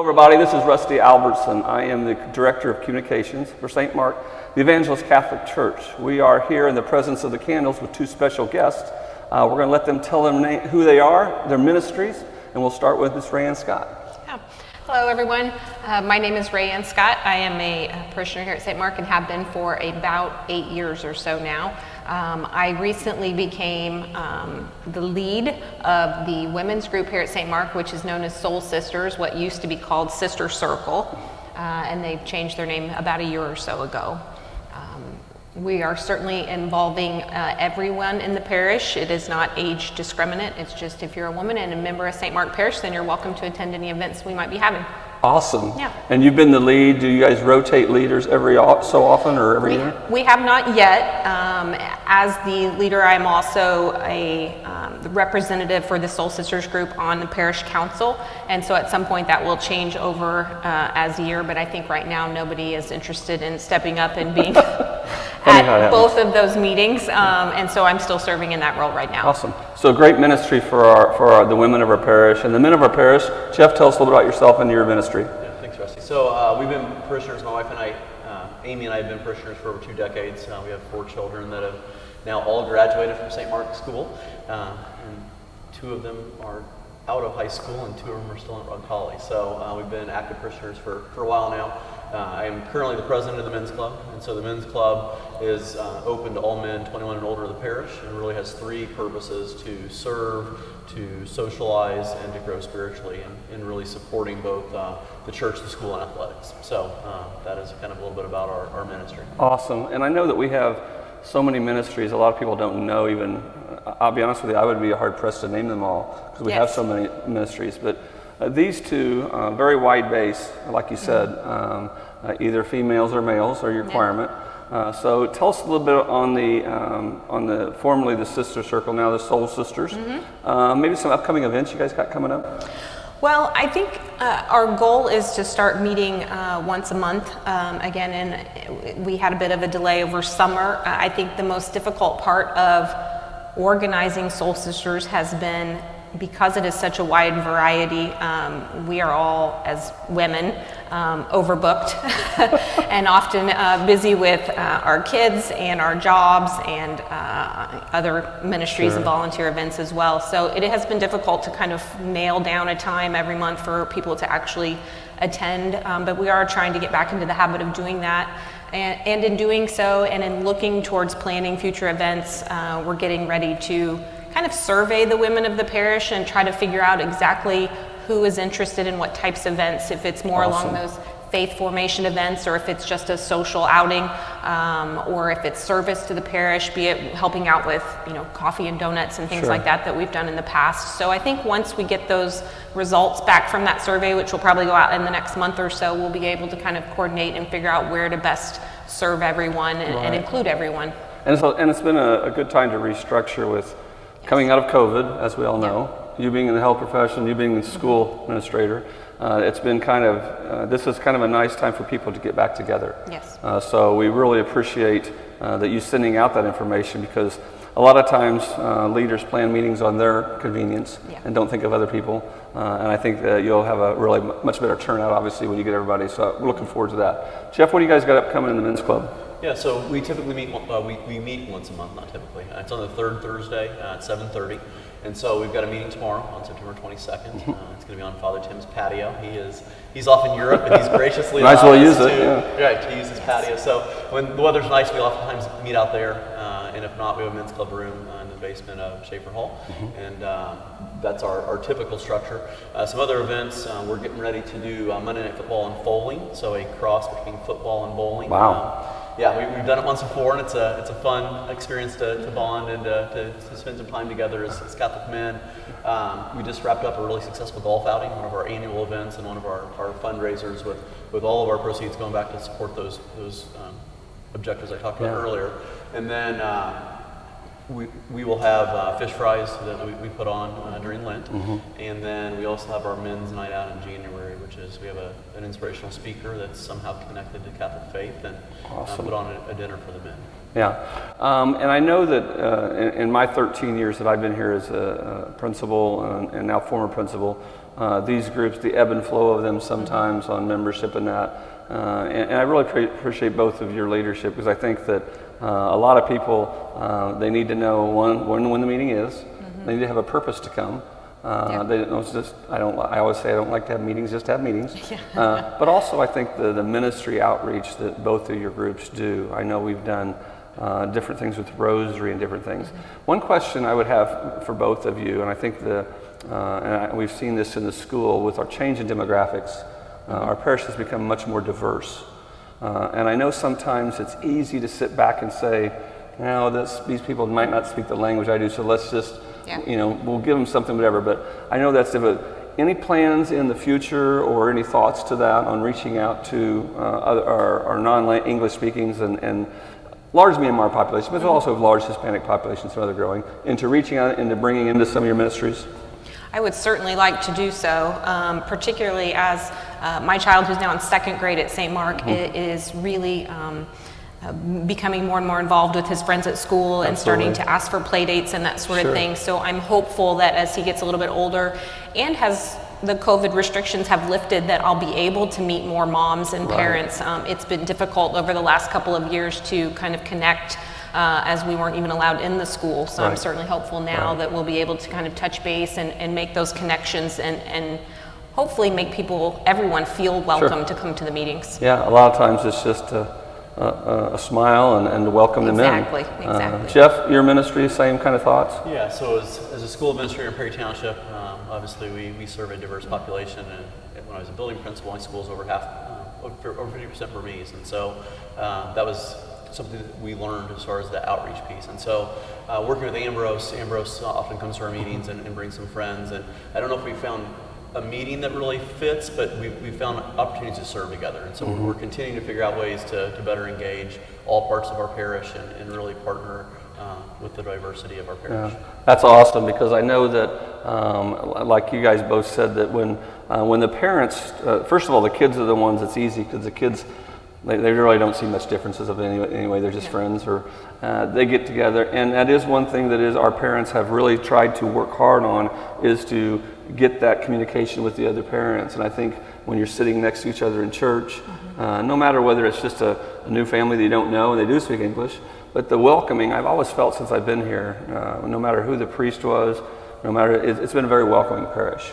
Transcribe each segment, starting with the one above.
everybody. This is Rusty Albertson. I am the Director of Communications for St. Mark, the Evangelist Catholic Church. We are here in the presence of the candles with two special guests. We're going to let them tell them who they are, their ministries, and we'll start with Ms. Rayann Scott. Yeah. Hello, everyone. My name is Rayann Scott. I am a parishioner here at St. Mark and have been for about 8 years or so now. I recently became the lead of the women's group here at St. Mark, which is known as Soul Sisters, what used to be called Sister Circle, and they've changed their name about a year or so ago. We are certainly involving everyone in the parish. It is not age discriminate. It's just if you're a woman and a member of St. Mark Parish, then you're welcome to attend any events we might be having. Awesome. Yeah. And you've been the lead. Do you guys rotate leaders every so often or every year? We have not yet. As the leader, I'm also the representative for the Soul Sisters group on the parish council, and so at some point that will change over as a year, but I think right now nobody is interested in stepping up and being at both of those meetings, and so I'm still serving in that role right now. Awesome. So great ministry for the women of our parish. And the men of our parish, Jeff, tell us a little bit about yourself and your ministry. Yeah, thanks, Rusty. So we've been parishioners, my wife and I, Amy and I have been parishioners for over 2 decades. We have 4 children that have now all graduated from St. Mark's School, and 2 of them are out of high school and 2 of them are still in college. So we've been active parishioners for a while now. I am currently the president of the men's club, and so the men's club is open to all men 21 and older of the parish, and really has 3 purposes: to serve, to socialize, and to grow spiritually, and really supporting both the church, the school, and athletics. So that is kind of a little bit about our ministry. Awesome. And I know that we have so many ministries. A lot of people don't know even. I'll be honest with you, I would be hard pressed to name them all because we have so many ministries. But these 2, very wide base, like you said, either females or males are your requirement. So tell us a little bit on the formerly the Sister Circle, now the Soul Sisters. Maybe some upcoming events you guys got coming up. Well, I think our goal is to start meeting once a month again, and we had a bit of a delay over summer. I think the most difficult part of organizing Soul Sisters has been, because it is such a wide variety, we are all, as women, overbooked and often busy with our kids and our jobs and other ministries and volunteer events as well. So it has been difficult to kind of nail down a time every month for people to actually attend, but we are trying to get back into the habit of doing that. And in doing so, and in looking towards planning future events, we're getting ready to kind of survey the women of the parish and try to figure out exactly who is interested in what types of events, if it's more along those faith formation events, or if it's just a social outing, or if it's service to the parish, be it helping out with coffee and donuts and things like that we've done in the past. So I think once we get those results back from that survey, which will probably go out in the next month or so, we'll be able to kind of coordinate and figure out where to best serve everyone and include everyone. And it's been a good time to restructure with coming out of COVID, as we all know, you being in the health profession, you being the school administrator. It's been this is kind of a nice time for people to get back together. Yes. So we really appreciate that you sending out that information, because a lot of times leaders plan meetings on their convenience and don't think of other people. And I think that you'll have a really much better turnout, obviously, when you get everybody. So we're looking forward to that. Jeff, what do you guys got upcoming in the men's club? Yeah, so we typically meet, we meet once a month, not typically. It's on the 3rd Thursday at 7:30. And so we've got a meeting tomorrow on September 22nd. It's going to be on Father Tim's patio. He's off in Europe, and he's graciously allowed us to use his patio. So when the weather's nice, we oftentimes meet out there. And if not, we have a men's club room in the basement of Schaefer Hall. And that's our typical structure. Some other events, we're getting ready to do Monday Night Football and bowling, so a cross between football and bowling. Wow. We've done it once before, and it's a fun experience to bond and to spend some time together as Catholic men. We just wrapped up a really successful golf outing, one of our annual events and one of our fundraisers, with all of our proceeds going back to support those objectives I talked about earlier. And then we will have fish fries that we put on during Lent, and then we also have our men's night out in January, which is we have an inspirational speaker that's somehow connected to Catholic faith, and Awesome. put on a dinner for the men. Yeah, and I know that in my 13 years that I've been here as a principal and now former principal, these groups, the ebb and flow of them sometimes on membership and that, and I really appreciate both of your leadership, because I think that a lot of people, they need to know when the meeting is, they need to have a purpose to come. They don't know, it's just, I always say I don't like to have meetings, just have meetings. But also I think the ministry outreach that both of your groups do, I know we've done different things with Rosary and different things. One question I would have for both of you, and I think we've seen this in the school with our change in demographics, our parish has become much more diverse. And I know sometimes it's easy to sit back and say, no, these people might not speak the language I do, so let's just, we'll give them something, whatever. But I know that's different. Any plans in the future or any thoughts to that on reaching out to our non-English speakings and large Myanmar population, but also large Hispanic populations and other growing, into reaching out into bringing into some of your ministries? I would certainly like to do so, particularly as my child, who's now in second grade at St. Mark, is really becoming more and more involved with his friends at school and starting to ask for play dates and that sort of thing. So I'm hopeful that as he gets a little bit older and as the COVID restrictions have lifted, that I'll be able to meet more moms and parents. It's been difficult over the last couple of years to kind of connect as we weren't even allowed in the school. So I'm certainly hopeful now that we'll be able to kind of touch base and make those connections and hopefully make everyone feel welcome to come to the meetings. Yeah, a lot of times it's just a smile and to welcome them in. Exactly. Jeff, your ministry, same kind of thoughts? Yeah, so as a school administrator in Perry Township, obviously we serve a diverse population, and when I was a building principal, my school's over 50% Burmese, and so that was something that we learned as far as the outreach piece. And so working with Ambrose often comes to our meetings and brings some friends, and I don't know if we found a meeting that really fits, but we found opportunities to serve together, and so we're continuing to figure out ways to better engage all parts of our parish and really partner with the diversity of our parish. Yeah, that's awesome, because I know that, like you guys both said, that when the parents, first of all, the kids are the ones that's easy, because the kids, they really don't see much differences of anyway. They're just friends, or they get together, and that is one thing that our parents have really tried to work hard on, is to get that communication with the other parents. And I think when you're sitting next to each other in church, no matter whether it's just a new family that you don't know and they do speak English, but the welcoming, I've always felt since I've been here, no matter who the priest was, it's been a very welcoming parish.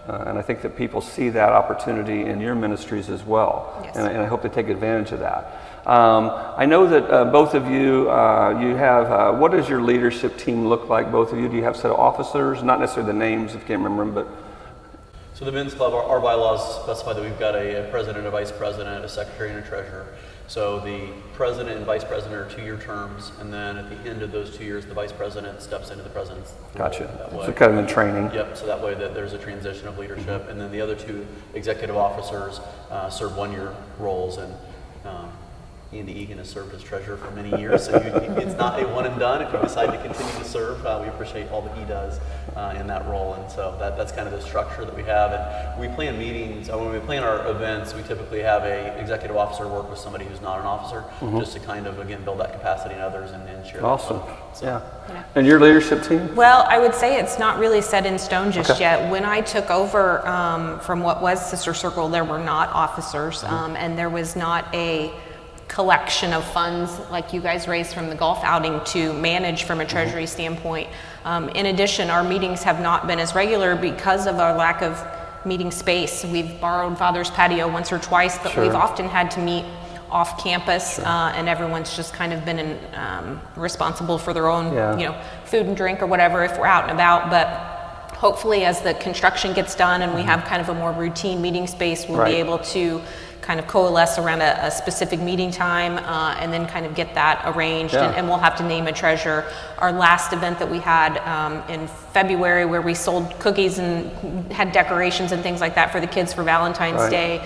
And I think that people see that opportunity in your ministries as well. Yes. And I hope they take advantage of that. I know that both of you, you have, what does your leadership team look like, both of you? Do you have a set of officers? Not necessarily the names, if you can't remember them, but... So the men's club, our bylaws specify that we've got a president, a vice president, a secretary, and a treasurer. So the president and vice president are 2-year terms, and then at the end of those 2 years, the vice president steps into the president's role. Gotcha. So kind of in training. Yep, so that way that there's a transition of leadership, and then the other 2 executive officers serve 1-year roles, and Andy Egan has served as treasurer for many years, so it's not a one and done. If you decide to continue to serve, we appreciate all that he does in that role, and so that's kind of the structure that we have. And we plan meetings, when we plan our events, we typically have a executive officer work with somebody who's not an officer, just to kind of, again, build that capacity in others and share Awesome. that. So. Yeah. And your leadership team? Well, I would say it's not really set in stone just yet. When I took over from what was Sister Circle, there were not officers, and there was not a collection of funds like you guys raised from the golf outing to manage from a treasury standpoint. In addition, our meetings have not been as regular because of our lack of meeting space. We've borrowed Father's patio once or twice, but we've often had to meet off campus, and everyone's just kind of been responsible for their own food and drink or whatever if we're out and about. But hopefully as the construction gets done and we have kind of a more routine meeting space, we'll be able to kind of coalesce around a specific meeting time and then kind of get that arranged, and we'll have to name a treasurer. Our last event that we had in February, where we sold cookies and had decorations and things like that for the kids for Valentine's Day,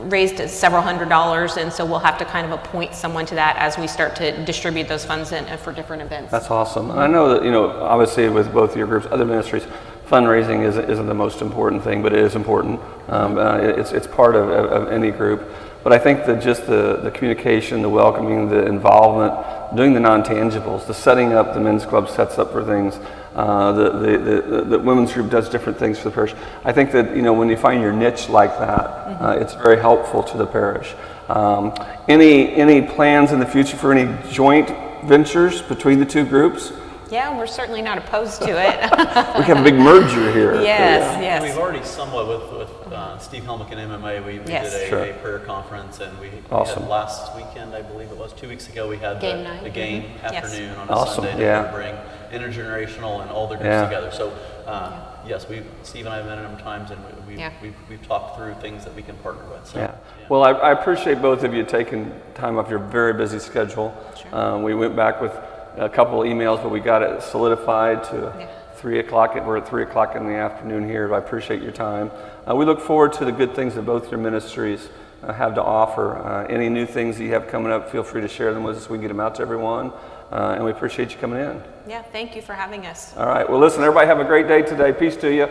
raised several $100s, and so we'll have to kind of appoint someone to that as we start to distribute those funds for different events. That's awesome. And I know that, obviously with both of your groups, other ministries, fundraising isn't the most important thing, but it is important. It's part of any group. But I think that just the communication, the welcoming, the involvement, doing the non-tangibles, the setting up, the men's club sets up for things, the women's group does different things for the parish. I think that when you find your niche like that, it's very helpful to the parish. Any plans in the future for any joint ventures between the two groups? Yeah, we're certainly not opposed to it. We have a big merger here. Yes, yes. We've already somewhat with Steve Helmick and MMA. We Yes. did Sure. a prayer conference, and we Awesome. had last weekend, I believe it was 2 weeks ago. We had Game night. the game Yes. afternoon on a Awesome, Sunday yeah. to bring intergenerational and all the groups Yeah. together. So yes, Steve and I have met him times, and Yeah. we've talked through things that we can partner with. So, Yeah. Well, I appreciate both of you taking time off your very busy schedule. Sure. We went back with a couple of emails, but we got it solidified to 3 o'clock. We're at 3 o'clock in the afternoon here. I appreciate your time. We look forward to the good things that both your ministries have to offer. Any new things that you have coming up, feel free to share them with us. We can get them out to everyone. And we appreciate you coming in. Yeah, thank you for having us. All right. Well, listen, everybody have a great day today. Peace to you.